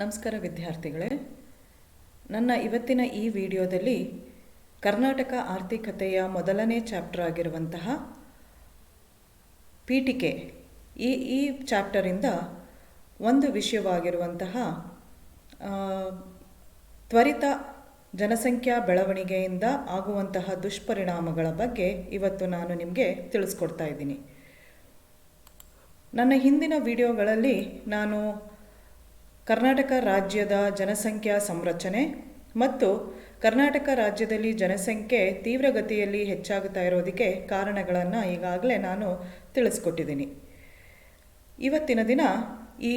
ನಮಸ್ಕಾರ ವಿದ್ಯಾರ್ಥಿಗಳೇ, ನನ್ನ ಇವತ್ತಿನ ಈ ವಿಡಿಯೋದಲ್ಲಿ ಕರ್ನಾಟಕ ಆರ್ಥಿಕತೆಯ ಮೊದಲನೇ ಚಾಪ್ಟರ್ ಆಗಿರುವಂತಹ ಪೀಠಿಕೆ ಈ ಚಾಪ್ಟರಿಂದ ಒಂದು ವಿಷಯವಾಗಿರುವಂತಹ ತ್ವರಿತ ಜನಸಂಖ್ಯಾ ಬೆಳವಣಿಗೆಯಿಂದ ಆಗುವಂತಹ ದುಷ್ಪರಿಣಾಮಗಳ ಬಗ್ಗೆ ಇವತ್ತು ನಾನು ನಿಮಗೆ ತಿಳಿಸ್ಕೊಡ್ತಾ ಇದ್ದೀನಿ. ನನ್ನ ಹಿಂದಿನ ವಿಡಿಯೋಗಳಲ್ಲಿ ನಾನು ಕರ್ನಾಟಕ ರಾಜ್ಯದ ಜನಸಂಖ್ಯಾ ಸಂರಚನೆ ಮತ್ತು ಕರ್ನಾಟಕ ರಾಜ್ಯದಲ್ಲಿ ಜನಸಂಖ್ಯೆ ತೀವ್ರಗತಿಯಲ್ಲಿ ಹೆಚ್ಚಾಗುತ್ತಾ ಇರೋದಕ್ಕೆ ಕಾರಣಗಳನ್ನು ಈಗಾಗಲೇ ನಾನು ತಿಳಿಸ್ಕೊಟ್ಟಿದ್ದೀನಿ. ಇವತ್ತಿನ ದಿನ ಈ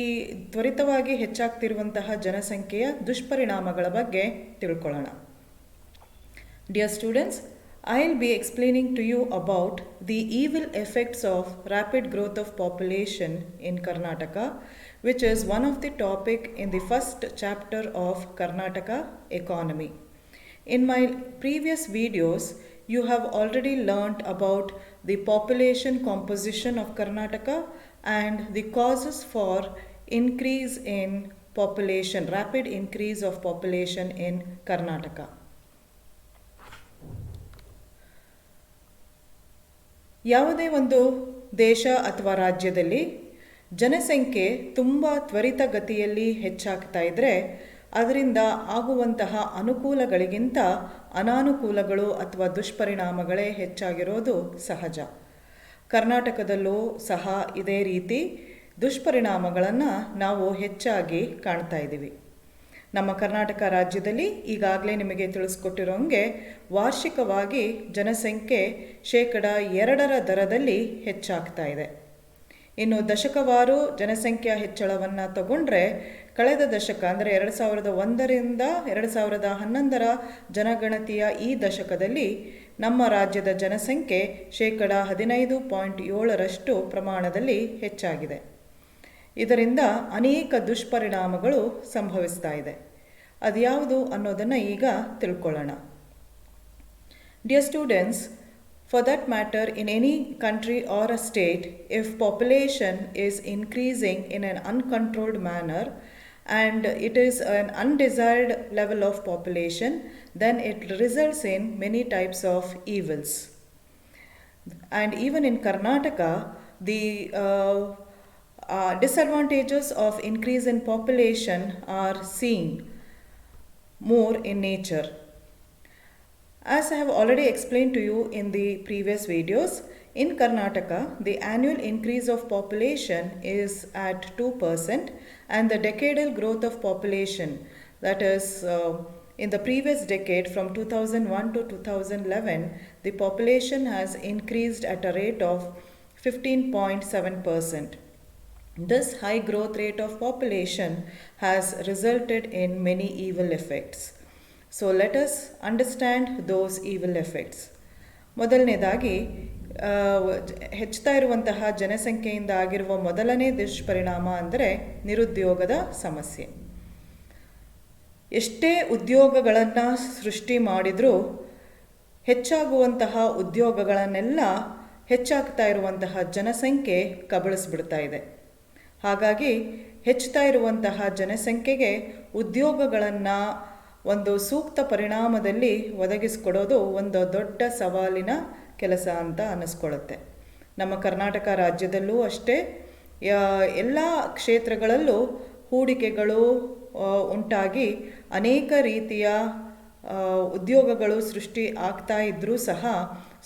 ತ್ವರಿತವಾಗಿ ಹೆಚ್ಚಾಗ್ತಿರುವಂತಹ ಜನಸಂಖ್ಯೆಯ ದುಷ್ಪರಿಣಾಮಗಳ ಬಗ್ಗೆ ತಿಳ್ಕೊಳ್ಳೋಣ. Dear students, I'll be explaining to you about the evil effects of rapid growth of population in Karnataka, which is one of the topic in the first chapter of Karnataka Economy. In my previous videos, you have already learnt about the population composition of Karnataka and the causes for increase in population, rapid increase of population in Karnataka. ಯಾವುದೇ ಒಂದು ದೇಶ ಅಥವಾ ರಾಜ್ಯದಲ್ಲಿ ಜನಸಂಖ್ಯೆ ತುಂಬ ತ್ವರಿತಗತಿಯಲ್ಲಿ ಹೆಚ್ಚಾಗ್ತಾ ಇದ್ದರೆ ಅದರಿಂದ ಆಗುವಂತಹ ಅನುಕೂಲಗಳಿಗಿಂತ ಅನಾನುಕೂಲಗಳು ಅಥವಾ ದುಷ್ಪರಿಣಾಮಗಳೇ ಹೆಚ್ಚಾಗಿರೋದು ಸಹಜ. ಕರ್ನಾಟಕದಲ್ಲೂ ಸಹ ಇದೇ ರೀತಿ ದುಷ್ಪರಿಣಾಮಗಳನ್ನು ನಾವು ಹೆಚ್ಚಾಗಿ ಕಾಣ್ತಾ ಇದ್ದೀವಿ. ನಮ್ಮ ಕರ್ನಾಟಕ ರಾಜ್ಯದಲ್ಲಿ ಈಗಾಗಲೇ ನಿಮಗೆ ತಿಳಿಸ್ಕೊಟ್ಟಿರೋಂಗೆ ವಾರ್ಷಿಕವಾಗಿ ಜನಸಂಖ್ಯೆ 2% ದರದಲ್ಲಿ ಹೆಚ್ಚಾಗ್ತಾ ಇದೆ. ಇನ್ನು ದಶಕವಾರು ಜನಸಂಖ್ಯಾ ಹೆಚ್ಚಳವನ್ನು ತಗೊಂಡ್ರೆ ಕಳೆದ ದಶಕ ಅಂದರೆ 2001ರಿಂದ 2011ರ ಜನಗಣತಿಯ ಈ ದಶಕದಲ್ಲಿ ನಮ್ಮ ರಾಜ್ಯದ ಜನಸಂಖ್ಯೆ 15.7% ಪ್ರಮಾಣದಲ್ಲಿ ಹೆಚ್ಚಾಗಿದೆ. ಇದರಿಂದ ಅನೇಕ ದುಷ್ಪರಿಣಾಮಗಳು ಸಂಭವಿಸ್ತಾ ಇದೆ. ಅದ್ಯಾವುದು ಅನ್ನೋದನ್ನು ಈಗ ತಿಳ್ಕೊಳ್ಳೋಣ. Dear students, for that matter, in any country or a state, if population is increasing in an uncontrolled manner and it is an undesired level of population, then it results in many types of evils. And even in Karnataka, the disadvantages of increase in population are seen more in nature. As I have already explained to you in the previous videos, in Karnataka, the annual increase of population is at 2% and the decadal growth of population, that is in the previous decade from 2001 to 2011, the population has increased at a rate of 15.7%. This high growth rate of population has resulted in many evil effects. So let us understand those evil effects. ಮೊದಲನೇದಾಗಿ ಹೆಚ್ಚುತ್ತಾ ಇರುವಂತಹ ಜನಸಂಖ್ಯೆಯಿಂದ ಆಗಿರುವ ಮೊದಲನೇ ದುಷ್ಪರಿಣಾಮ ಅಂದರೆ ನಿರುದ್ಯೋಗದ ಸಮಸ್ಯೆ. ಎಷ್ಟೇ ಉದ್ಯೋಗಗಳನ್ನು ಸೃಷ್ಟಿ ಮಾಡಿದರೂ ಹೆಚ್ಚಾಗುವಂತಹ ಉದ್ಯೋಗಗಳನ್ನೆಲ್ಲ ಹೆಚ್ಚಾಗ್ತಾ ಇರುವಂತಹ ಜನಸಂಖ್ಯೆ ಕಬಳಿಸ್ಬಿಡ್ತಾ ಇದೆ. ಹಾಗಾಗಿ ಹೆಚ್ಚುತ್ತಾ ಇರುವಂತಹ ಜನಸಂಖ್ಯೆಗೆ ಉದ್ಯೋಗಗಳನ್ನು ಒಂದು ಸೂಕ್ತ ಪರಿಣಾಮದಲ್ಲಿ ಒದಗಿಸಿಕೊಡೋದು ಒಂದು ದೊಡ್ಡ ಸವಾಲಿನ ಕೆಲಸ ಅಂತ ಅನ್ನಿಸ್ಕೊಳ್ಳುತ್ತೆ. ನಮ್ಮ ಕರ್ನಾಟಕ ರಾಜ್ಯದಲ್ಲೂ ಅಷ್ಟೇ ಎಲ್ಲ ಕ್ಷೇತ್ರಗಳಲ್ಲೂ ಹೂಡಿಕೆಗಳು ಉಂಟಾಗಿ ಅನೇಕ ರೀತಿಯ ಉದ್ಯೋಗಗಳು ಸೃಷ್ಟಿ ಆಗ್ತಾ ಇದ್ದರೂ ಸಹ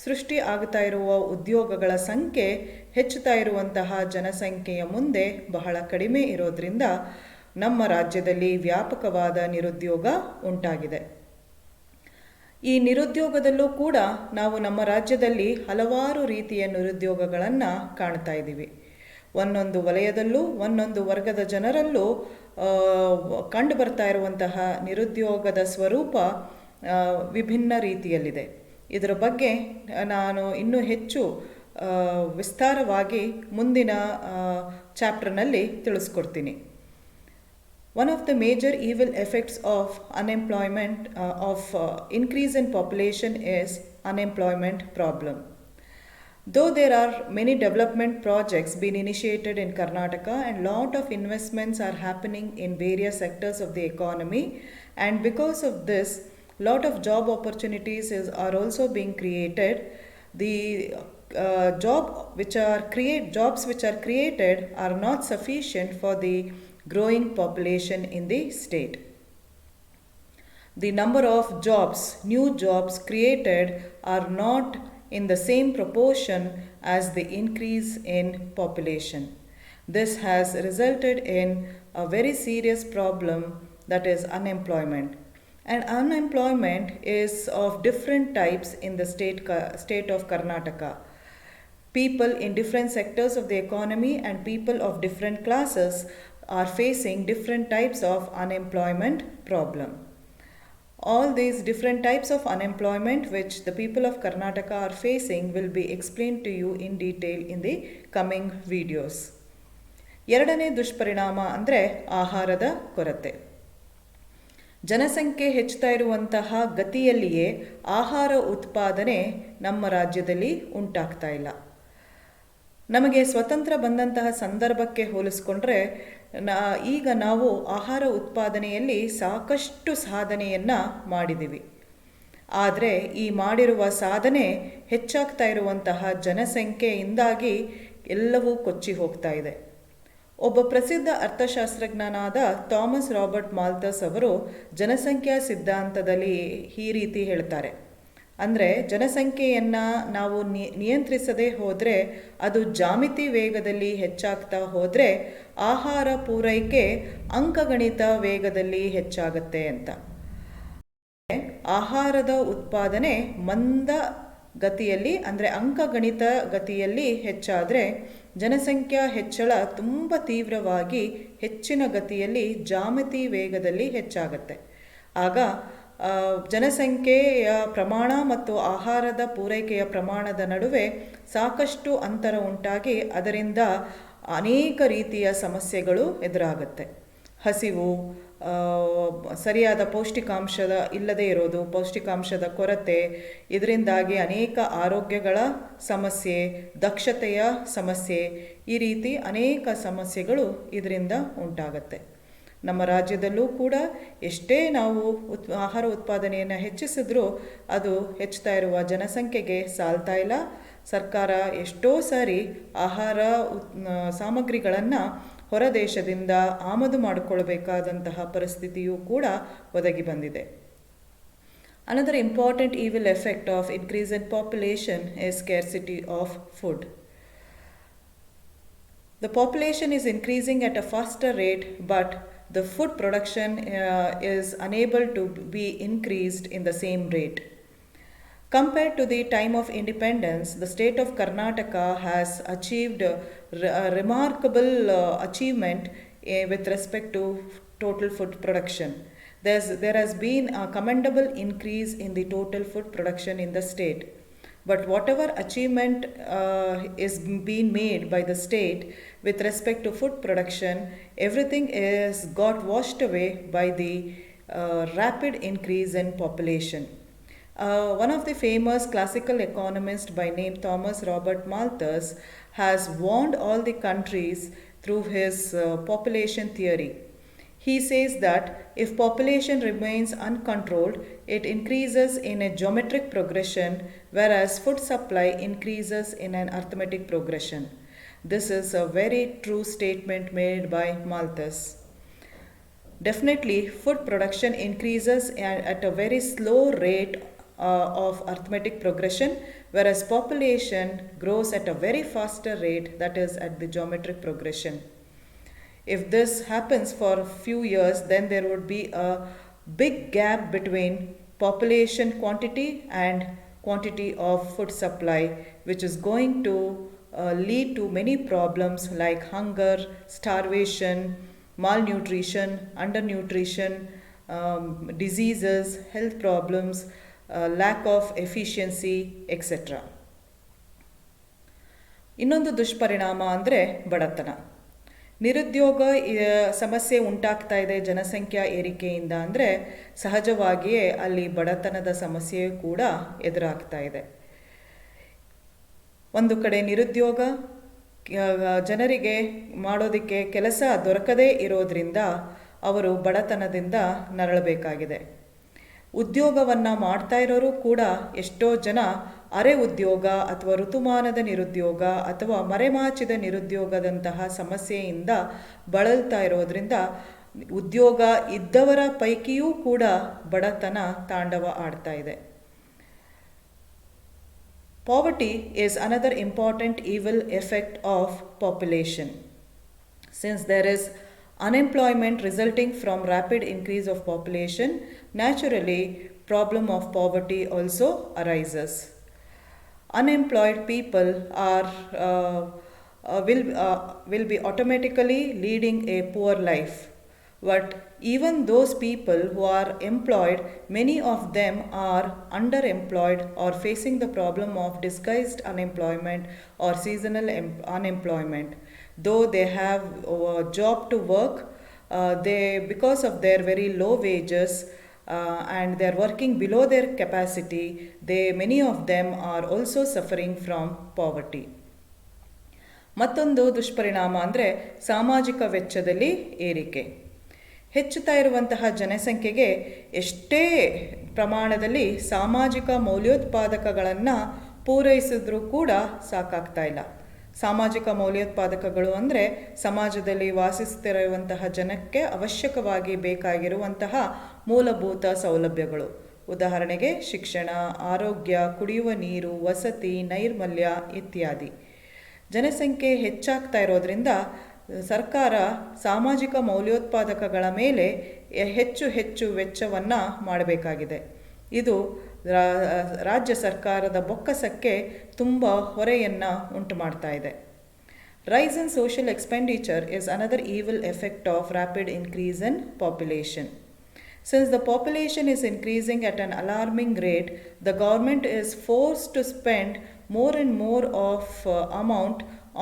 ಸೃಷ್ಟಿ ಆಗ್ತಾ ಇರುವ ಉದ್ಯೋಗಗಳ ಸಂಖ್ಯೆ ಹೆಚ್ಚುತ್ತಾ ಇರುವಂತಹ ಜನಸಂಖ್ಯೆಯ ಮುಂದೆ ಬಹಳ ಕಡಿಮೆ ಇರೋದ್ರಿಂದ ನಮ್ಮ ರಾಜ್ಯದಲ್ಲಿ ವ್ಯಾಪಕವಾದ ನಿರುದ್ಯೋಗ ಉಂಟಾಗಿದೆ. ಈ ನಿರುದ್ಯೋಗದಲ್ಲೂ ಕೂಡ ನಾವು ನಮ್ಮ ರಾಜ್ಯದಲ್ಲಿ ಹಲವಾರು ರೀತಿಯ ನಿರುದ್ಯೋಗಗಳನ್ನು ಕಾಣ್ತಾ ಇದ್ದೀವಿ. ಒಂದೊಂದು ವಲಯದಲ್ಲೂ ಒಂದೊಂದು ವರ್ಗದ ಜನರಲ್ಲೂ ಕಂಡು ಬರ್ತಾ ಇರುವಂತಹ ನಿರುದ್ಯೋಗದ ಸ್ವರೂಪ ವಿಭಿನ್ನ ರೀತಿಯಲ್ಲಿದೆ. ಇದರ ಬಗ್ಗೆ ನಾನು ಇನ್ನೂ ಹೆಚ್ಚು ವಿಸ್ತಾರವಾಗಿ ಮುಂದಿನ ಚಾಪ್ಟರ್ನಲ್ಲಿ ತಿಳಿಸ್ಕೊಡ್ತೀನಿ. One of the major evil effects of unemployment, of increase in population is unemployment problem. Though there are many development projects being initiated in Karnataka and lot of investments are happening in various sectors of the economy, and because of this lot of job opportunities are also being created. The jobs which are created are not sufficient for the growing population in the state. The number of jobs, new jobs created are not in the same proportion as the increase in population. This has resulted in a very serious problem, that is unemployment. And unemployment is of different types in the state of Karnataka. People in different sectors of the economy and people of different classes are facing different types of unemployment problem. All these different types of unemployment which the people of Karnataka are facing will be explained to you in detail in the coming videos. ಎರಡನೇ ದುಷ್ಪರಿಣಾಮ ಅಂದರೆ ಆಹಾರದ ಕೊರತೆ. ಜನಸಂಖ್ಯೆ ಹೆಚ್ಚುತ್ತಾ ಇರುವಂತಹ ಗತಿಯಲ್ಲಿಯೇ ಆಹಾರ ಉತ್ಪಾದನೆ ನಮ್ಮ ರಾಜ್ಯದಲ್ಲಿ ಉಂಟಾಗ್ತಾ ಇಲ್ಲ. ನಮಗೆ ಸ್ವತಂತ್ರ ಬಂದಂತಹ ಸಂದರ್ಭಕ್ಕೆ ಹೋಲಿಸ್ಕೊಂಡ್ರೆ ಈಗ ನಾವು ಆಹಾರ ಉತ್ಪಾದನೆಯಲ್ಲಿ ಸಾಕಷ್ಟು ಸಾಧನೆಯನ್ನು ಮಾಡಿದ್ದೀವಿ. ಆದರೆ ಈ ಮಾಡಿರುವ ಸಾಧನೆ ಹೆಚ್ಚಾಗ್ತಾ ಇರುವಂತಹ ಜನಸಂಖ್ಯೆಯಿಂದಾಗಿ ಎಲ್ಲವೂ ಕೊಚ್ಚಿ ಹೋಗ್ತಾ ಇದೆ. ಒಬ್ಬ ಪ್ರಸಿದ್ಧ ಅರ್ಥಶಾಸ್ತ್ರಜ್ಞನಾದ ಥಾಮಸ್ ರಾಬರ್ಟ್ ಮಾಲ್ಥಸ್ ಅವರು ಜನಸಂಖ್ಯಾ ಸಿದ್ಧಾಂತದಲ್ಲಿ ಈ ರೀತಿ ಹೇಳ್ತಾರೆ. ಅಂದರೆ ಜನಸಂಖ್ಯೆಯನ್ನು ನಾವು ನಿಯಂತ್ರಿಸದೇ ಹೋದರೆ, ಅದು ಜಾಮಿತಿ ವೇಗದಲ್ಲಿ ಹೆಚ್ಚಾಗ್ತಾ ಹೋದರೆ ಆಹಾರ ಪೂರೈಕೆ ಅಂಕಗಣಿತ ವೇಗದಲ್ಲಿ ಹೆಚ್ಚಾಗುತ್ತೆ ಅಂತ. ಆಹಾರದ ಉತ್ಪಾದನೆ ಮಂದ ಗತಿಯಲ್ಲಿ ಅಂದರೆ ಅಂಕಗಣಿತ ಗತಿಯಲ್ಲಿ ಹೆಚ್ಚಾದರೆ, ಜನಸಂಖ್ಯಾ ಹೆಚ್ಚಳ ತುಂಬ ತೀವ್ರವಾಗಿ ಹೆಚ್ಚಿನ ಗತಿಯಲ್ಲಿ ಜಾಮಿತಿ ವೇಗದಲ್ಲಿ ಹೆಚ್ಚಾಗುತ್ತೆ. ಆಗ ಜನಸಂಖ್ಯೆಯ ಪ್ರಮಾಣ ಮತ್ತು ಆಹಾರದ ಪೂರೈಕೆಯ ಪ್ರಮಾಣದ ನಡುವೆ ಸಾಕಷ್ಟು ಅಂತರ ಉಂಟಾಗಿ ಅದರಿಂದ ಅನೇಕ ರೀತಿಯ ಸಮಸ್ಯೆಗಳು ಎದುರಾಗುತ್ತೆ. ಹಸಿವು, ಸರಿಯಾದ ಪೌಷ್ಟಿಕಾಂಶದ ಇಲ್ಲದೇ ಇರೋದು, ಪೌಷ್ಟಿಕಾಂಶದ ಕೊರತೆ, ಇದರಿಂದಾಗಿ ಅನೇಕ ಆರೋಗ್ಯಗಳ ಸಮಸ್ಯೆ, ದಕ್ಷತೆಯ ಸಮಸ್ಯೆ, ಈ ರೀತಿ ಅನೇಕ ಸಮಸ್ಯೆಗಳು ಇದರಿಂದ ಉಂಟಾಗತ್ತೆ. ನಮ್ಮ ರಾಜ್ಯದಲ್ಲೂ ಕೂಡ ಎಷ್ಟೇ ನಾವು ಆಹಾರ ಉತ್ಪಾದನೆಯನ್ನು ಹೆಚ್ಚಿಸಿದ್ರೂ ಅದು ಹೆಚ್ಚುತ್ತಾ ಇರುವ ಜನಸಂಖ್ಯೆಗೆ ಸಾಲ್ತಾ ಇಲ್ಲ. ಸರ್ಕಾರ ಎಷ್ಟೋ ಸಾರಿ ಆಹಾರ ಸಾಮಗ್ರಿಗಳನ್ನು ಹೊರದೇಶದಿಂದ ಆಮದು ಮಾಡಿಕೊಳ್ಬೇಕಾದಂತಹ ಪರಿಸ್ಥಿತಿಯೂ ಕೂಡ ಒದಗಿ ಬಂದಿದೆ. Another important evil effect of increase in population is scarcity of food. The population is increasing at a faster rate, but the food production is unable to be increased in the same rate. Compared to the time of independence, the state of Karnataka has achieved a remarkable achievement with respect to total food production. There has been a commendable increase in the total food production in the state. But whatever achievement is being made by the state with respect to food production, everything is got washed away by the rapid increase in population. One of the famous classical economists by name Thomas Robert Malthus has warned all the countries through his population theory. He says that if population remains uncontrolled, it increases in a geometric progression, whereas food supply increases in an arithmetic progression. This is a very true statement made by Malthus. Definitely, food production increases at a very slow rate of arithmetic progression, whereas population grows at a very faster rate, that is at the geometric progression. If this happens for a few years, then there would be a big gap between population quantity and quantity of food supply, which is going to lead to many problems like hunger, starvation, malnutrition, undernutrition, diseases, health problems, lack of efficiency, etc. ಇನ್ನೊಂದು ದುಷ್ಪರಿಣಾಮ ಅಂದರೆ ಬಡತನ. ನಿರುದ್ಯೋಗ ಸಮಸ್ಯೆ ಉಂಟಾಗ್ತಾ ಇದೆ ಜನಸಂಖ್ಯಾ ಏರಿಕೆಯಿಂದ ಅಂದರೆ ಸಹಜವಾಗಿಯೇ ಅಲ್ಲಿ ಬಡತನದ ಸಮಸ್ಯೆಯೂ ಕೂಡ ಎದುರಾಗ್ತಾ ಇದೆ. ಒಂದು ಕಡೆ ನಿರುದ್ಯೋಗ, ಜನರಿಗೆ ಮಾಡೋದಕ್ಕೆ ಕೆಲಸ ದೊರಕದೇ ಇರೋದ್ರಿಂದ ಅವರು ಬಡತನದಿಂದ ನರಳಬೇಕಾಗಿದೆ. ಉದ್ಯೋಗವನ್ನು ಮಾಡ್ತಾ ಇರೋರು ಕೂಡ ಎಷ್ಟೋ ಜನ ಅರೆ ಉದ್ಯೋಗ ಅಥವಾ ಋತುಮಾನದ ನಿರುದ್ಯೋಗ ಅಥವಾ ಮರೆಮಾಚಿದ ನಿರುದ್ಯೋಗದಂತಹ ಸಮಸ್ಯೆಯಿಂದ ಬಳಲ್ತಾ ಇರೋದ್ರಿಂದ ಉದ್ಯೋಗ ಇದ್ದವರ ಪೈಕಿಯೂ ಕೂಡ ಬಡತನ ತಾಂಡವ ಆಡ್ತಾ ಇದೆ. Poverty is another important evil effect of population. Since there is unemployment resulting from rapid increase of population, naturally problem of poverty also arises. Unemployed people will be automatically leading a poor life. But even those people who are employed, many of them are underemployed or facing the problem of disguised unemployment or seasonal unemployment. Though they have a job to work, because of their very low wages and they are working below their capacity, many of them are also suffering from poverty. ಮತ್ತೊಂದು ದುಷ್ಪರಿಣಾಮ ಅಂದರೆ ಸಾಮಾಜಿಕ ವೆಚ್ಚದಲ್ಲಿ ಏರಿಕೆ. ಹೆಚ್ಚುತ್ತಾ ಇರುವಂತಹ ಜನಸಂಖ್ಯೆಗೆ ಎಷ್ಟೇ ಪ್ರಮಾಣದಲ್ಲಿ ಸಾಮಾಜಿಕ ಮೌಲ್ಯೋತ್ಪಾದಕಗಳನ್ನು ಪೂರೈಸಿದ್ರೂ ಕೂಡ ಸಾಕಾಗ್ತಾ ಇಲ್ಲ. ಸಾಮಾಜಿಕ ಮೌಲ್ಯೋತ್ಪಾದಕಗಳು ಅಂದರೆ ಸಮಾಜದಲ್ಲಿ ವಾಸಿಸುತ್ತಿರುವಂತಹ ಜನಕ್ಕೆ ಅವಶ್ಯಕವಾಗಿ ಬೇಕಾಗಿರುವಂತಹ ಮೂಲಭೂತ ಸೌಲಭ್ಯಗಳು. ಉದಾಹರಣೆಗೆ ಶಿಕ್ಷಣ, ಆರೋಗ್ಯ, ಕುಡಿಯುವ ನೀರು, ವಸತಿ, ನೈರ್ಮಲ್ಯ ಇತ್ಯಾದಿ. ಜನಸಂಖ್ಯೆ ಹೆಚ್ಚಾಗ್ತಾ ಇರೋದ್ರಿಂದ ಸರ್ಕಾರ ಸಾಮಾಜಿಕ ಮೌಲ್ಯೋತ್ಪಾದಕಗಳ ಮೇಲೆ ಹೆಚ್ಚು ವೆಚ್ಚವನ್ನು ಮಾಡಬೇಕಾಗಿದೆ. ಇದು ರಾಜ್ಯ ಸರ್ಕಾರದ ಬೊಕ್ಕಸಕ್ಕೆ ತುಂಬ ಹೊರೆಯನ್ನು ಉಂಟು ಮಾಡ್ತಾ ಇದೆ. Rise in social expenditure is another evil effect of rapid increase in population. Since the population is increasing at an alarming rate, the government is forced to spend more and more of amount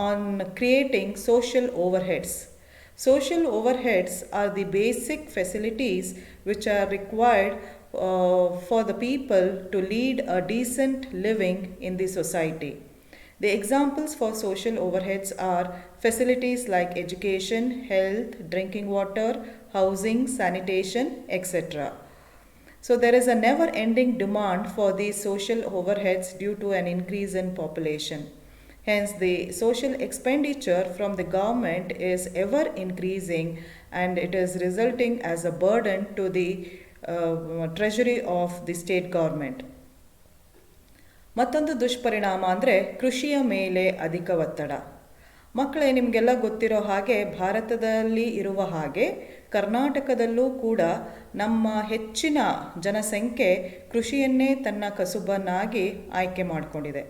on creating social overheads. Social overheads are the basic facilities which are required for the people to lead a decent living in the society. The examples for social overheads are facilities like education, health, drinking water, housing, sanitation, etc. So there is a never-ending demand for these social overheads due to an increase in population. Hence, the social expenditure from the government is ever increasing and it is resulting as a burden to the treasury of the state government. ಮತ್ತೊಂದು ದುಷ್ಪರಿಣಾಮ ಅಂದರೆ ಕೃಷಿಯ ಮೇಲೆ ಅಧಿಕ ಒತ್ತಡ. ಮಕ್ಕಳೇ, ನಿಮಗೆಲ್ಲ ಗೊತ್ತಿರೋ ಹಾಗೆ ಭಾರತದಲ್ಲಿ ಇರುವ ಹಾಗೆ ಕರ್ನಾಟಕದಲ್ಲೂ ಕೂಡ ನಮ್ಮ ಹೆಚ್ಚಿನ ಜನಸಂಖ್ಯೆ ಕೃಷಿಯನ್ನೇ ತನ್ನ ಕಸುಬನ್ನಾಗಿ ಆಯ್ಕೆ ಮಾಡಿಕೊಂಡಿದೆ.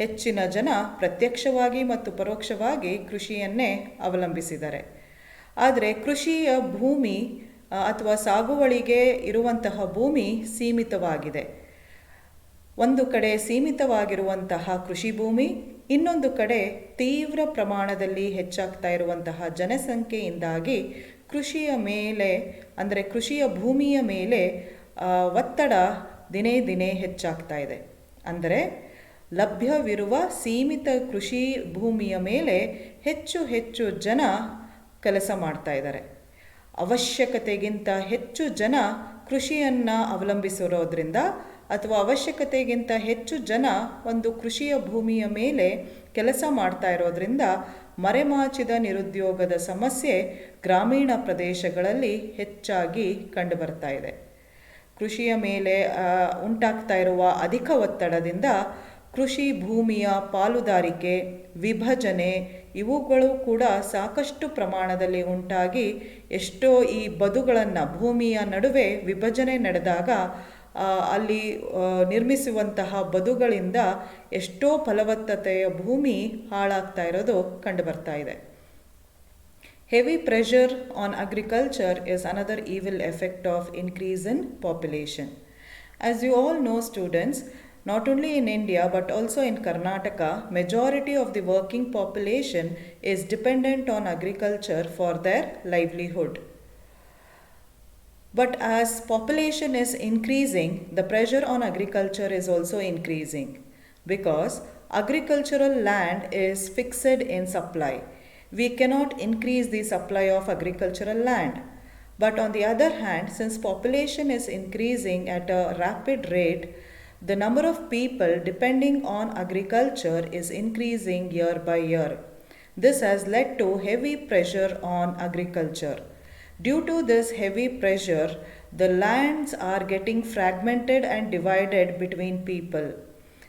ಹೆಚ್ಚಿನ ಜನ ಪ್ರತ್ಯಕ್ಷವಾಗಿ ಮತ್ತು ಪರೋಕ್ಷವಾಗಿ ಕೃಷಿಯನ್ನೇ ಅವಲಂಬಿಸಿದ್ದಾರೆ. ಆದರೆ ಕೃಷಿಯ ಭೂಮಿ ಅಥವಾ ಸಾಗುವಳಿಗೆ ಇರುವಂತಹ ಭೂಮಿ ಸೀಮಿತವಾಗಿದೆ. ಒಂದು ಕಡೆ ಸೀಮಿತವಾಗಿರುವಂತಹ ಕೃಷಿ ಭೂಮಿ, ಇನ್ನೊಂದು ಕಡೆ ತೀವ್ರ ಪ್ರಮಾಣದಲ್ಲಿ ಹೆಚ್ಚಾಗ್ತಾ ಇರುವಂತಹ ಜನಸಂಖ್ಯೆಯಿಂದಾಗಿ ಕೃಷಿಯ ಮೇಲೆ ಅಂದರೆ ಕೃಷಿಯ ಭೂಮಿಯ ಮೇಲೆ ಒತ್ತಡ ದಿನೇ ದಿನೇ ಹೆಚ್ಚಾಗ್ತಾ ಇದೆ. ಅಂದರೆ ಲಭ್ಯವಿರುವ ಸೀಮಿತ ಕೃಷಿ ಭೂಮಿಯ ಮೇಲೆ ಹೆಚ್ಚು ಜನ ಕೆಲಸ ಮಾಡ್ತಾ ಇದ್ದಾರೆ. ಅವಶ್ಯಕತೆಗಿಂತ ಹೆಚ್ಚು ಜನ ಕೃಷಿಯನ್ನು ಅವಲಂಬಿಸಿರೋದ್ರಿಂದ ಅಥವಾ ಅವಶ್ಯಕತೆಗಿಂತ ಹೆಚ್ಚು ಜನ ಒಂದು ಕೃಷಿಯ ಭೂಮಿಯ ಮೇಲೆ ಕೆಲಸ ಮಾಡ್ತಾ ಇರೋದ್ರಿಂದ ಮರೆಮಾಚಿದ ನಿರುದ್ಯೋಗದ ಸಮಸ್ಯೆ ಗ್ರಾಮೀಣ ಪ್ರದೇಶಗಳಲ್ಲಿ ಹೆಚ್ಚಾಗಿ ಕಂಡುಬರ್ತಾ ಇದೆ. ಕೃಷಿಯ ಮೇಲೆ ಉಂಟಾಗ್ತಾ ಇರುವ ಅಧಿಕ ಒತ್ತಡದಿಂದ ಕೃಷಿ ಭೂಮಿಯ ಪಾಲುದಾರಿಕೆ, ವಿಭಜನೆ ಇವುಗಳು ಕೂಡ ಸಾಕಷ್ಟು ಪ್ರಮಾಣದಲ್ಲಿ ಉಂಟಾಗಿ ಎಷ್ಟೋ ಈ ಬದುಗಳನ್ನು ಭೂಮಿಯ ನಡುವೆ ವಿಭಜನೆ ನಡೆದಾಗ ಅಲ್ಲಿ ನಿರ್ಮಿಸುವಂತಹ ಬದುಗಳಿಂದ ಎಷ್ಟೋ ಫಲವತ್ತತೆಯ ಭೂಮಿ ಹಾಳಾಗ್ತಾ ಇರೋದು ಕಂಡುಬರ್ತಾ ಇದೆ. Heavy pressure on agriculture is another evil effect of increase in population. As you all know, students, not only in India but also in Karnataka, majority of the working population is dependent on agriculture for their livelihood. But as population is increasing, the pressure on agriculture is also increasing because agricultural land is fixed in supply. We cannot increase the supply of agricultural land. But on the other hand, since population is increasing at a rapid rate, the number of people depending on agriculture is increasing year by year. This has led to heavy pressure on agriculture. Due to this heavy pressure, the lands are getting fragmented and divided between people.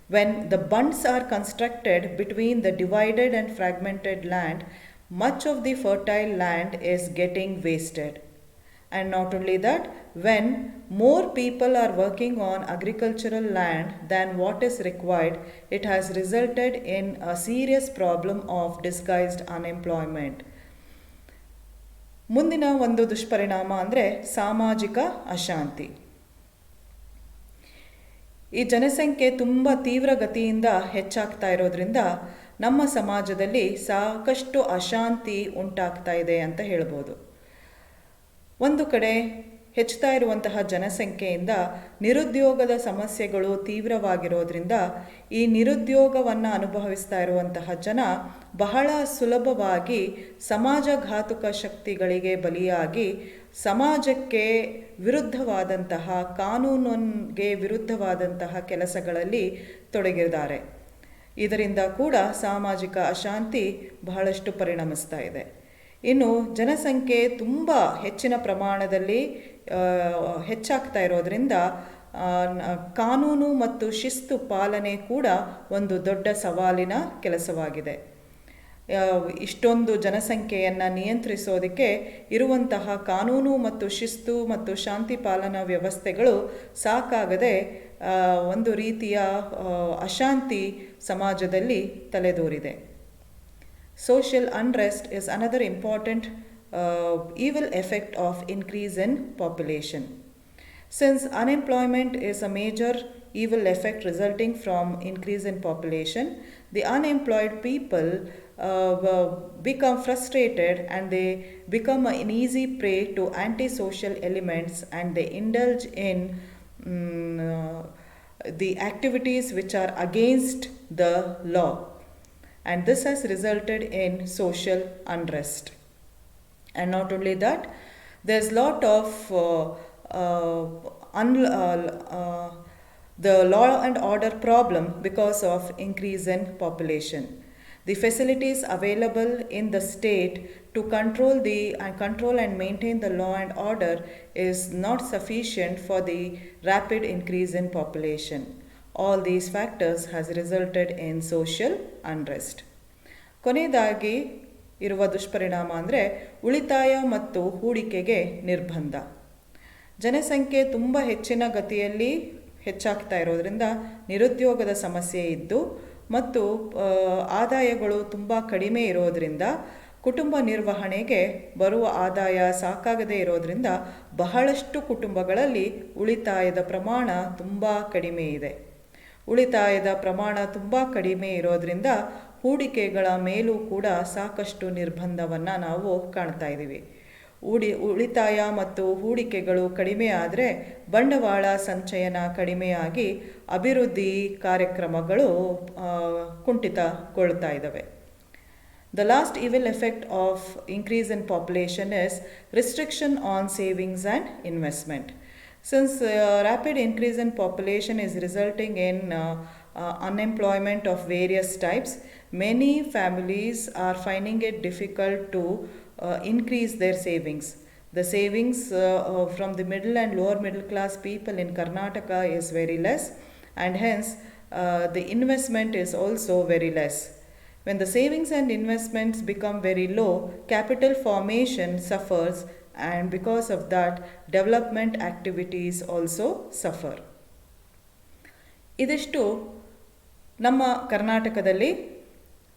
When the bunds are constructed between the divided and fragmented land, much of the fertile land is getting wasted. And not only that, when more people are working on agricultural land than what is required, it has resulted in a serious problem of disguised unemployment. ಮುಂದಿನ ಒಂದು ದುಷ್ಪರಿಣಾಮ ಅಂದರೆ ಸಾಮಾಜಿಕ ಅಶಾಂತಿ. ಈ ಜನಸಂಖ್ಯೆ ತುಂಬ ತೀವ್ರಗತಿಯಿಂದ ಹೆಚ್ಚಾಗ್ತಾ ಇರೋದ್ರಿಂದ ನಮ್ಮ ಸಮಾಜದಲ್ಲಿ ಸಾಕಷ್ಟು ಅಶಾಂತಿ ಉಂಟಾಗ್ತಾ ಇದೆ ಅಂತ ಹೇಳ್ಬೋದು. ಒಂದು ಕಡೆ ಹೆಚ್ಚುತ್ತಾ ಇರುವಂತಹ ಜನಸಂಖ್ಯೆಯಿಂದ ನಿರುದ್ಯೋಗದ ಸಮಸ್ಯೆಗಳು ತೀವ್ರವಾಗಿರೋದ್ರಿಂದ ಈ ನಿರುದ್ಯೋಗವನ್ನು ಅನುಭವಿಸ್ತಾ ಇರುವಂತಹ ಜನ ಬಹಳ ಸುಲಭವಾಗಿ ಸಮಾಜಘಾತುಕ ಶಕ್ತಿಗಳಿಗೆ ಬಲಿಯಾಗಿ ಸಮಾಜಕ್ಕೆ ವಿರುದ್ಧವಾದಂತಹ ಕಾನೂನಿಗೆ ವಿರುದ್ಧವಾದಂತಹ ಕೆಲಸಗಳಲ್ಲಿ ತೊಡಗಿದ್ದಾರೆ. ಇದರಿಂದ ಕೂಡ ಸಾಮಾಜಿಕ ಅಶಾಂತಿ ಬಹಳಷ್ಟು ಪರಿಣಮಿಸ್ತಾ ಇದೆ. ಇನ್ನು ಜನಸಂಖ್ಯೆ ತುಂಬ ಹೆಚ್ಚಿನ ಪ್ರಮಾಣದಲ್ಲಿ ಹೆಚ್ಚಾಗ್ತಾ ಇರೋದ್ರಿಂದ ಕಾನೂನು ಮತ್ತು ಶಿಸ್ತು ಪಾಲನೆ ಕೂಡ ಒಂದು ದೊಡ್ಡ ಸವಾಲಿನ ಕೆಲಸವಾಗಿದೆ. ಇಷ್ಟೊಂದು ಜನಸಂಖ್ಯೆಯನ್ನು ನಿಯಂತ್ರಿಸೋದಕ್ಕೆ ಇರುವಂತಹ ಕಾನೂನು ಮತ್ತು ಶಿಸ್ತು ಮತ್ತು ಶಾಂತಿ ಪಾಲನಾ ವ್ಯವಸ್ಥೆಗಳು ಸಾಕಾಗದೆ ಒಂದು ರೀತಿಯ ಅಶಾಂತಿ ಸಮಾಜದಲ್ಲಿ ತಲೆದೋರಿದೆ. Social unrest is another important evil effect of increase in population. Since unemployment is a major evil effect resulting from increase in population, the unemployed people become frustrated and they become an easy prey to antisocial elements, and they indulge in the activities which are against the law. And this has resulted in social unrest. And not only that, there's lot of the law and order problem because of increase in population. The facilities available in the state to control and maintain the law and order is not sufficient for the rapid increase in population. All these factors has resulted in social unrest. ಕೊನೆಯದಾಗಿ ಇರುವ ದುಷ್ಪರಿಣಾಮ ಅಂದರೆ ಉಳಿತಾಯ ಮತ್ತು ಹೂಡಿಕೆಗೆ ನಿರ್ಬಂಧ. ಜನಸಂಖ್ಯೆ ತುಂಬ ಹೆಚ್ಚಿನ ಗತಿಯಲ್ಲಿ ಹೆಚ್ಚಾಗ್ತಾ ಇರೋದ್ರಿಂದ ನಿರುದ್ಯೋಗದ ಸಮಸ್ಯೆ ಇದ್ದು ಮತ್ತು ಆದಾಯಗಳು ತುಂಬ ಕಡಿಮೆ ಇರೋದರಿಂದ ಕುಟುಂಬ ನಿರ್ವಹಣೆಗೆ ಬರುವ ಆದಾಯ ಸಾಕಾಗದೇ ಇರೋದರಿಂದ ಬಹಳಷ್ಟು ಕುಟುಂಬಗಳಲ್ಲಿ ಉಳಿತಾಯದ ಪ್ರಮಾಣ ತುಂಬ ಕಡಿಮೆ ಇದೆ. ಉಳಿತಾಯದ ಪ್ರಮಾಣ ತುಂಬ ಕಡಿಮೆ ಇರೋದರಿಂದ ಹೂಡಿಕೆಗಳ ಮೇಲೂ ಕೂಡ ಸಾಕಷ್ಟು ನಿರ್ಬಂಧವನ್ನು ನಾವು ಕಾಣ್ತಾ ಇದ್ದೀವಿ. ಉಳಿತಾಯ ಮತ್ತು ಹೂಡಿಕೆಗಳು ಕಡಿಮೆ ಆದರೆ ಬಂಡವಾಳ ಸಂಚಯನ ಕಡಿಮೆಯಾಗಿ ಅಭಿವೃದ್ಧಿ ಕಾರ್ಯಕ್ರಮಗಳು ಕುಂಠಿತಗೊಳ್ತಾ ಇದ್ದಾವೆ. The last evil effect of increase in population is restriction on savings and investment. Since rapid increase in population is resulting in unemployment of various types, many families are finding it difficult to increase their savings. The savings from the middle and lower middle class people in Karnataka is very less, and hence the investment is also very less. When the savings and investments become very low, capital formation suffers, and because of that, development activities also suffer. ಇದಿಷ್ಟು ನಮ್ಮ ಕರ್ನಾಟಕದಲ್ಲಿ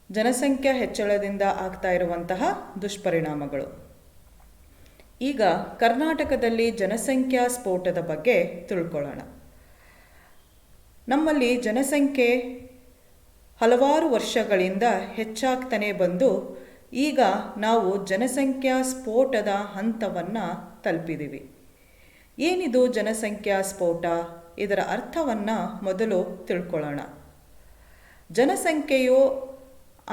ಜನಸಂಖ್ಯಾ ಹೆಚ್ಚಳದಿಂದ ಆಗ್ತಾ ಇರುವಂತಹ ದುಷ್ಪರಿಣಾಮಗಳು. ಈಗ ಕರ್ನಾಟಕದಲ್ಲಿ ಜನಸಂಖ್ಯಾ ಸ್ಫೋಟದ ಬಗ್ಗೆ ತಿಳ್ಕೊಳ್ಳೋಣ. ನಮ್ಮಲ್ಲಿ ಜನಸಂಖ್ಯೆ ಹಲವಾರು ವರ್ಷಗಳಿಂದ ಹೆಚ್ಚಾಗ್ತಾನೆ ಬಂದು ಈಗ ನಾವು ಜನಸಂಖ್ಯಾ ಸ್ಫೋಟದ ಹಂತವನ್ನು ತಲುಪಿದ್ದೀವಿ. ಏನಿದು ಜನಸಂಖ್ಯಾ ಸ್ಫೋಟ? ಇದರ ಅರ್ಥವನ್ನು ಮೊದಲು ತಿಳ್ಕೊಳ್ಳೋಣ. ಜನಸಂಖ್ಯೆಯು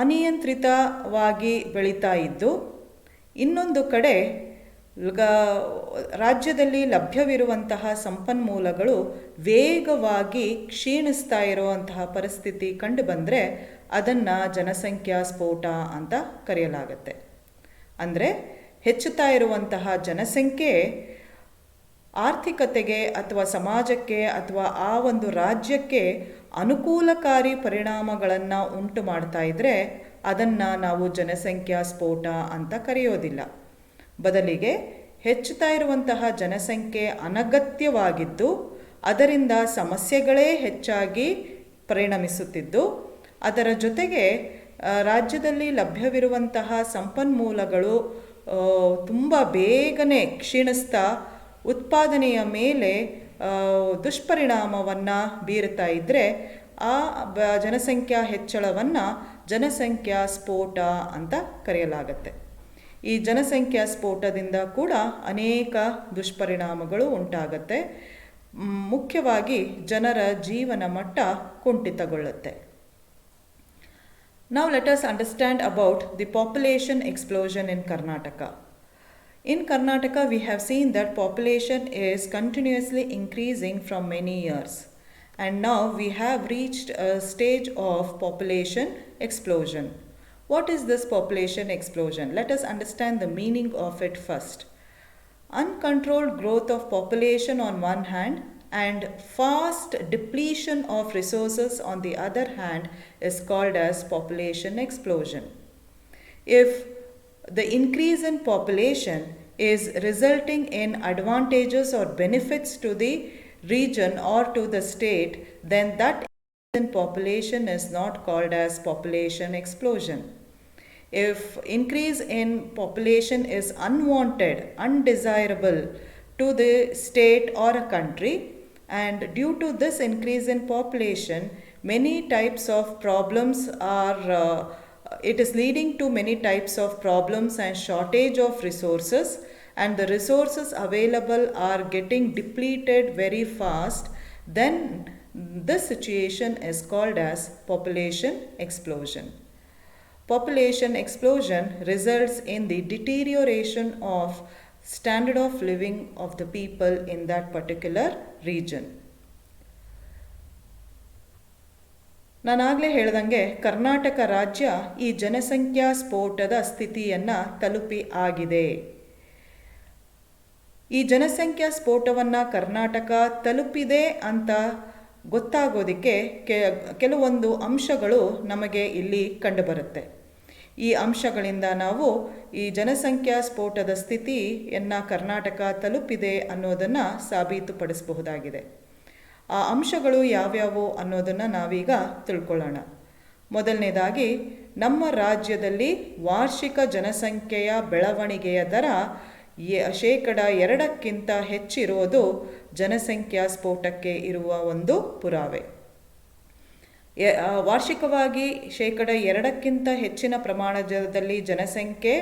ಅನಿಯಂತ್ರಿತವಾಗಿ ಬೆಳೀತಾ ಇದ್ದು, ಇನ್ನೊಂದು ಕಡೆ ರಾಜ್ಯದಲ್ಲಿ ಲಭ್ಯವಿರುವಂತಹ ಸಂಪನ್ಮೂಲಗಳು ವೇಗವಾಗಿ ಕ್ಷೀಣಿಸ್ತಾ ಇರುವಂತಹ ಪರಿಸ್ಥಿತಿ ಕಂಡು ಬಂದರೆ ಅದನ್ನು ಜನಸಂಖ್ಯಾ ಸ್ಫೋಟ ಅಂತ ಕರೆಯಲಾಗುತ್ತೆ. ಅಂದರೆ ಹೆಚ್ಚುತ್ತಾ ಇರುವಂತಹ ಜನಸಂಖ್ಯೆ ಆರ್ಥಿಕತೆಗೆ ಅಥವಾ ಸಮಾಜಕ್ಕೆ ಅಥವಾ ಆ ಒಂದು ರಾಜ್ಯಕ್ಕೆ ಅನುಕೂಲಕಾರಿ ಪರಿಣಾಮಗಳನ್ನು ಉಂಟು ಮಾಡ್ತಾ ಇದ್ದರೆ ಅದನ್ನು ನಾವು ಜನಸಂಖ್ಯಾ ಸ್ಫೋಟ ಅಂತ ಕರೆಯೋದಿಲ್ಲ. ಬದಲಿಗೆ ಹೆಚ್ಚುತ್ತಾ ಇರುವಂತಹ ಜನಸಂಖ್ಯೆ ಅನಗತ್ಯವಾಗಿದ್ದು ಅದರಿಂದ ಸಮಸ್ಯೆಗಳೇ ಹೆಚ್ಚಾಗಿ ಪರಿಣಮಿಸುತ್ತಿದ್ದು, ಅದರ ಜೊತೆಗೆ ರಾಜ್ಯದಲ್ಲಿ ಲಭ್ಯವಿರುವಂತಹ ಸಂಪನ್ಮೂಲಗಳು ತುಂಬ ಬೇಗನೆ ಕ್ಷೀಣಿಸ್ತಾ ಉತ್ಪಾದನೆಯ ಮೇಲೆ ದುಷ್ಪರಿಣಾಮವನ್ನು ಬೀರುತ್ತಾ ಇದ್ದರೆ ಆ ಜನಸಂಖ್ಯಾ ಹೆಚ್ಚಳವನ್ನು ಜನಸಂಖ್ಯಾ ಸ್ಫೋಟ ಅಂತ ಕರೆಯಲಾಗುತ್ತೆ. ಈ ಜನಸಂಖ್ಯಾ ಸ್ಫೋಟದಿಂದ ಕೂಡ ಅನೇಕ ದುಷ್ಪರಿಣಾಮಗಳು ಉಂಟಾಗುತ್ತೆ. ಮುಖ್ಯವಾಗಿ ಜನರ ಜೀವನ ಮಟ್ಟ ಕುಂಠಿತಗೊಳ್ಳುತ್ತೆ. Now let us understand about the population explosion in Karnataka. In Karnataka, we have seen that population is continuously increasing from many years, and now we have reached a stage of population explosion. What is this population explosion? Let us understand the meaning of it first. Uncontrolled growth of population on one hand and fast depletion of resources on the other hand is called as population explosion. If the increase in population is resulting in advantages or benefits to the region or to the state, then that increase in population is not called as population explosion. If increase in population is unwanted, undesirable to the state or a country, and due to this increase in population, many types of problems are it is leading to many types of problems and shortage of resources, and the resources available are getting depleted very fast, then this situation is called as population explosion. Population explosion results in the deterioration of standard of living of the people in that particular region. ನಾನಾಗಲೇ ಹೇಳ್ದಂಗೆ ಕರ್ನಾಟಕ ರಾಜ್ಯ ಈ ಜನಸಂಖ್ಯಾ ಸ್ಫೋಟದ ಸ್ಥಿತಿಯನ್ನು ತಲುಪಿ ಆಗಿದೆ. ಈ ಜನಸಂಖ್ಯಾ ಸ್ಫೋಟವನ್ನು ಕರ್ನಾಟಕ ತಲುಪಿದೆ ಅಂತ ಗೊತ್ತಾಗೋದಕ್ಕೆ ಕೆಲವೊಂದು ಅಂಶಗಳು ನಮಗೆ ಇಲ್ಲಿ ಕಂಡುಬರುತ್ತೆ. ಈ ಅಂಶಗಳಿಂದ ನಾವು ಈ ಜನಸಂಖ್ಯಾ ಸ್ಫೋಟದ ಸ್ಥಿತಿಯನ್ನು ಕರ್ನಾಟಕ ತಲುಪಿದೆ ಅನ್ನೋದನ್ನು ಸಾಬೀತುಪಡಿಸಬಹುದಾಗಿದೆ. ಆ ಅಂಶಗಳು ಯಾವ್ಯಾವು ಅನ್ನೋದನ್ನು ನಾವೀಗ ತಿಳ್ಕೊಳ್ಳೋಣ. ಮೊದಲನೇದಾಗಿ, ನಮ್ಮ ರಾಜ್ಯದಲ್ಲಿ ವಾರ್ಷಿಕ ಜನಸಂಖ್ಯೆಯ ಬೆಳವಣಿಗೆಯ ದರ 2% ಹೆಚ್ಚಿರೋದು ಜನಸಂಖ್ಯಾ ಸ್ಫೋಟಕ್ಕೆ ಇರುವ ಒಂದು ಪುರಾವೆ. ವಾರ್ಷಿಕವಾಗಿ 2% ಹೆಚ್ಚಿನ ಪ್ರಮಾಣದಲ್ಲಿ ಜನಸಂಖ್ಯೆ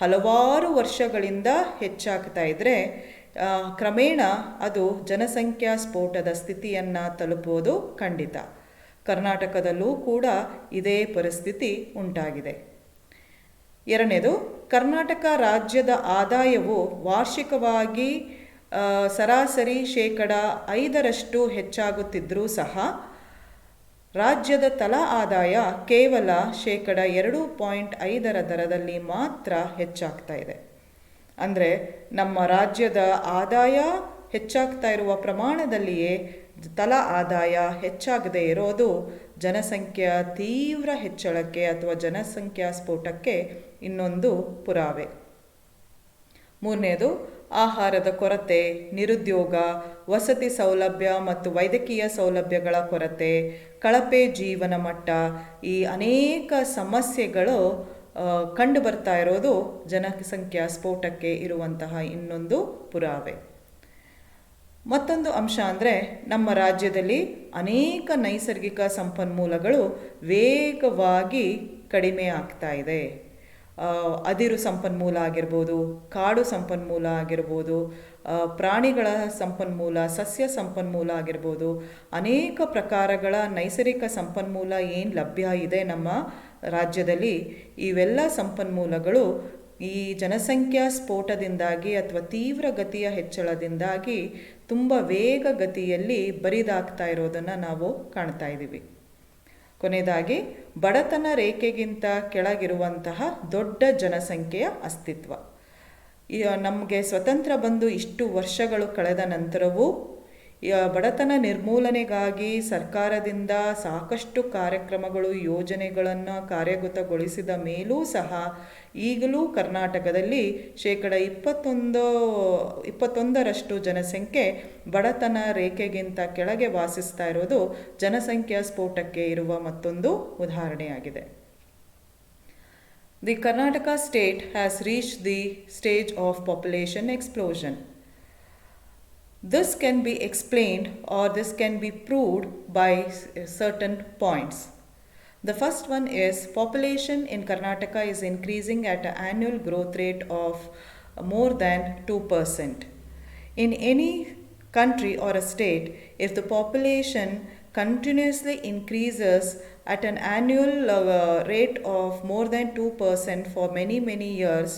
ಹಲವಾರು ವರ್ಷಗಳಿಂದ ಹೆಚ್ಚಾಗ್ತಾ ಇದ್ದರೆ ಕ್ರಮೇಣ ಅದು ಜನಸಂಖ್ಯಾ ಸ್ಫೋಟದ ಸ್ಥಿತಿಯನ್ನು ತಲುಪುವುದು ಖಂಡಿತ. ಕರ್ನಾಟಕದಲ್ಲೂ ಕೂಡ ಇದೇ ಪರಿಸ್ಥಿತಿ ಉಂಟಾಗಿದೆ. ಎರಡನೇದು, ಕರ್ನಾಟಕ ರಾಜ್ಯದ ಆದಾಯವು ವಾರ್ಷಿಕವಾಗಿ ಸರಾಸರಿ 5% ಹೆಚ್ಚಾಗುತ್ತಿದ್ದರೂ ಸಹ ರಾಜ್ಯದ ತಲಾ ಆದಾಯ ಕೇವಲ 2.5% ದರದಲ್ಲಿ ಮಾತ್ರ ಹೆಚ್ಚಾಗ್ತಾ ಇದೆ. ಅಂದರೆ ನಮ್ಮ ರಾಜ್ಯದ ಆದಾಯ ಹೆಚ್ಚಾಗ್ತಾ ಇರುವ ಪ್ರಮಾಣದಲ್ಲಿಯೇ ತಲಾ ಆದಾಯ ಹೆಚ್ಚಾಗದೇ ಇರೋದು ಜನಸಂಖ್ಯೆಯ ತೀವ್ರ ಹೆಚ್ಚಳಕ್ಕೆ ಅಥವಾ ಜನಸಂಖ್ಯಾ ಸ್ಫೋಟಕ್ಕೆ ಇನ್ನೊಂದು ಪುರಾವೆ. ಮೂರನೇದು, ಆಹಾರದ ಕೊರತೆ, ನಿರುದ್ಯೋಗ, ವಸತಿ ಸೌಲಭ್ಯ ಮತ್ತು ವೈದ್ಯಕೀಯ ಸೌಲಭ್ಯಗಳ ಕೊರತೆ, ಕಳಪೆ ಜೀವನ ಮಟ್ಟ, ಈ ಅನೇಕ ಸಮಸ್ಯೆಗಳು ಕಂಡು ಬರ್ತಾ ಇರೋದು ಜನಸಂಖ್ಯಾ ಸ್ಫೋಟಕ್ಕೆ ಇರುವಂತಹ ಇನ್ನೊಂದು ಪುರಾವೆ. ಮತ್ತೊಂದು ಅಂಶ ಅಂದರೆ, ನಮ್ಮ ರಾಜ್ಯದಲ್ಲಿ ಅನೇಕ ನೈಸರ್ಗಿಕ ಸಂಪನ್ಮೂಲಗಳು ವೇಗವಾಗಿ ಕಡಿಮೆ ಆಗ್ತಾ ಇದೆ. ಅದಿರು ಸಂಪನ್ಮೂಲ ಆಗಿರ್ಬೋದು, ಕಾಡು ಸಂಪನ್ಮೂಲ ಆಗಿರ್ಬೋದು, ಪ್ರಾಣಿಗಳ ಸಂಪನ್ಮೂಲ, ಸಸ್ಯ ಸಂಪನ್ಮೂಲ ಆಗಿರ್ಬೋದು, ಅನೇಕ ಪ್ರಕಾರಗಳ ನೈಸರ್ಗಿಕ ಸಂಪನ್ಮೂಲ ಏನು ಲಭ್ಯ ಇದೆ ನಮ್ಮ ರಾಜ್ಯದಲ್ಲಿ, ಇವೆಲ್ಲ ಸಂಪನ್ಮೂಲಗಳು ಈ ಜನಸಂಖ್ಯಾ ಸ್ಫೋಟದಿಂದಾಗಿ ಅಥವಾ ತೀವ್ರ ಗತಿಯ ಹೆಚ್ಚಳದಿಂದಾಗಿ ತುಂಬ ವೇಗಗತಿಯಲ್ಲಿ ಬರಿದಾಗ್ತಾ ಇರೋದನ್ನು ನಾವು ಕಾಣ್ತಾ ಇದ್ದೀವಿ. ಕೊನೆಯದಾಗಿ ಬಡತನ ರೇಖೆಗಿಂತ ಕೆಳಗಿರುವಂತಹ ದೊಡ್ಡ ಜನಸಂಖ್ಯೆಯ ಅಸ್ತಿತ್ವ. ನಮಗೆ ಸ್ವತಂತ್ರ ಬಂದು ಇಷ್ಟು ವರ್ಷಗಳು ಕಳೆದ ನಂತರವೂ ಬಡತನ ನಿರ್ಮೂಲನೆಗಾಗಿ ಸರ್ಕಾರದಿಂದ ಸಾಕಷ್ಟು ಕಾರ್ಯಕ್ರಮಗಳು, ಯೋಜನೆಗಳನ್ನು ಕಾರ್ಯಗತಗೊಳಿಸಿದ ಮೇಲೂ ಸಹ ಈಗಲೂ ಕರ್ನಾಟಕದಲ್ಲಿ 21% ಜನಸಂಖ್ಯೆ ಬಡತನ ರೇಖೆಗಿಂತ ಕೆಳಗೆ ವಾಸಿಸ್ತಾ ಇರೋದು ಜನಸಂಖ್ಯಾ ಸ್ಫೋಟಕ್ಕೆ ಇರುವ ಮತ್ತೊಂದು ಉದಾಹರಣೆಯಾಗಿದೆ. The Karnataka state has reached the stage of population explosion. This can be explained or this can be proved by certain points. The first one is population in Karnataka is increasing at an annual growth rate of more than 2%. In any country or a state, if the population continuously increases at an annual rate of more than 2% for many years,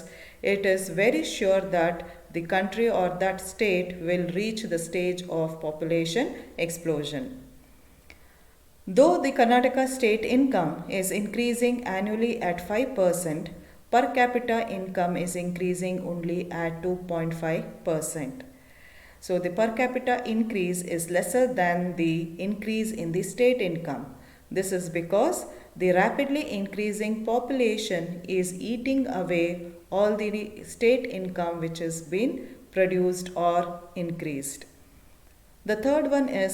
it is very sure that the country or that state will reach the stage of population explosion. Though the Karnataka state income is increasing annually at 5%, per capita income is increasing only at 2.5%. So the per capita increase is lesser than the increase in the state income. This is because the rapidly increasing population is eating away all the state income which has been produced or increased. The third one is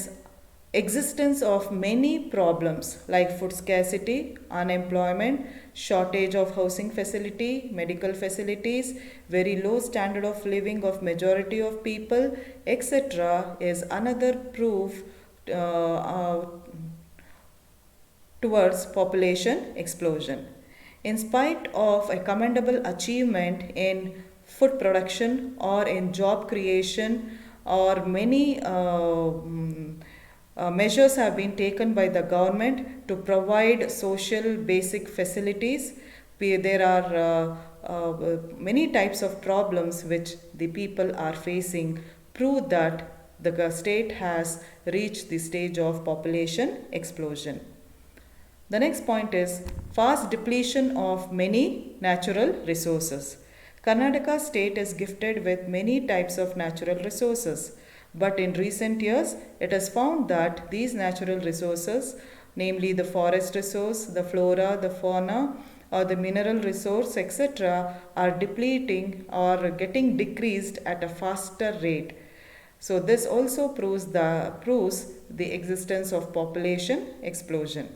existence of many problems like food scarcity, unemployment, shortage of housing facility, medical facilities, very low standard of living of majority of people, etc. is another proof towards population explosion. In spite of a commendable achievement in food production or in job creation or many measures have been taken by the government to provide social basic facilities, there are many types of problems which the people are facing prove that the state has reached the stage of population explosion. The next point is fast depletion of many natural resources. Karnataka state is gifted with many types of natural resources, but in recent years it is found that these natural resources, namely the forest resource, the flora, the fauna, or the mineral resource, etc., are depleting or getting decreased at a faster rate. So this also proves the existence of population explosion.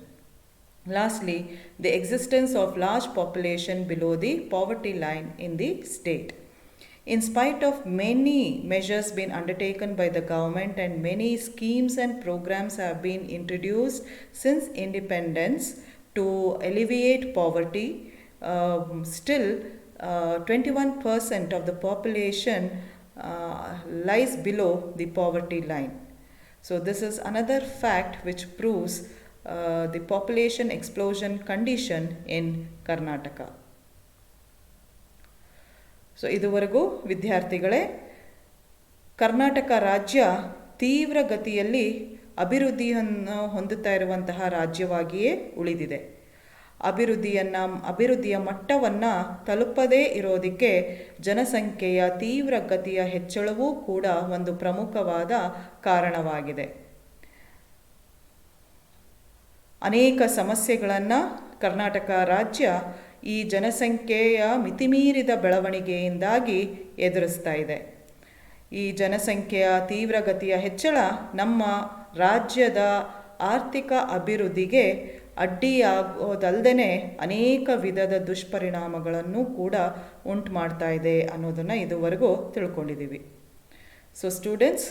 Lastly, the existence of large population below the poverty line in the state. In spite of many measures being undertaken by the government and many schemes and programs have been introduced since independence to alleviate poverty, still 21% of the population lies below the poverty line. So this is another fact which proves the population explosion condition in Karnataka. So ಇದುವರೆಗೂ ವಿದ್ಯಾರ್ಥಿಗಳೇ ಕರ್ನಾಟಕ ರಾಜ್ಯ ತೀವ್ರ ಗತಿಯಲ್ಲಿ ಅಭಿವೃದ್ಧಿಯನ್ನು ಹೊಂದುತ್ತಾ ಇರುವಂತಹ ರಾಜ್ಯವಾಗಿಯೇ ಉಳಿದಿದೆ. ಅಭಿವೃದ್ಧಿಯ ಮಟ್ಟವನ್ನು ತಲುಪದೇ ಇರೋದಕ್ಕೆ ಜನಸಂಖ್ಯೆಯ ತೀವ್ರ ಗತಿಯ ಹೆಚ್ಚಳವೂ ಕೂಡ ಒಂದು ಪ್ರಮುಖವಾದ ಕಾರಣವಾಗಿದೆ. ಅನೇಕ ಸಮಸ್ಯೆಗಳನ್ನು ಕರ್ನಾಟಕ ರಾಜ್ಯ ಈ ಜನಸಂಖ್ಯೆಯ ಮಿತಿಮೀರಿದ ಬೆಳವಣಿಗೆಯಿಂದಾಗಿ ಎದುರಿಸ್ತಾ ಇದೆ. ಈ ಜನಸಂಖ್ಯೆಯ ತೀವ್ರಗತಿಯ ಹೆಚ್ಚಳ ನಮ್ಮ ರಾಜ್ಯದ ಆರ್ಥಿಕ ಅಭಿವೃದ್ಧಿಗೆ ಅಡ್ಡಿಯಾಗೋದಲ್ಲದೆ ಅನೇಕ ವಿಧದ ದುಷ್ಪರಿಣಾಮಗಳನ್ನು ಕೂಡ ಉಂಟು ಮಾಡ್ತಾ ಇದೆ ಅನ್ನೋದನ್ನು ಇದುವರೆಗೂ ತಿಳ್ಕೊಂಡಿದ್ದೀವಿ. So students,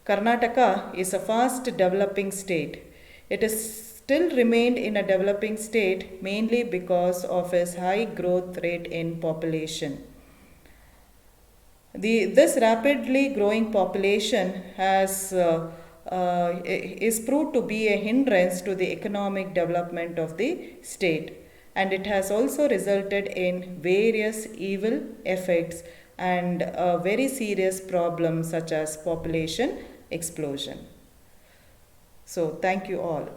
Karnataka is a fast developing state. It is still remained in a developing state mainly because of its high growth rate in population. This rapidly growing population is proved to be a hindrance to the economic development of the state, and it has also resulted in various evil effects and very serious problems such as population explosion. So, thank you all.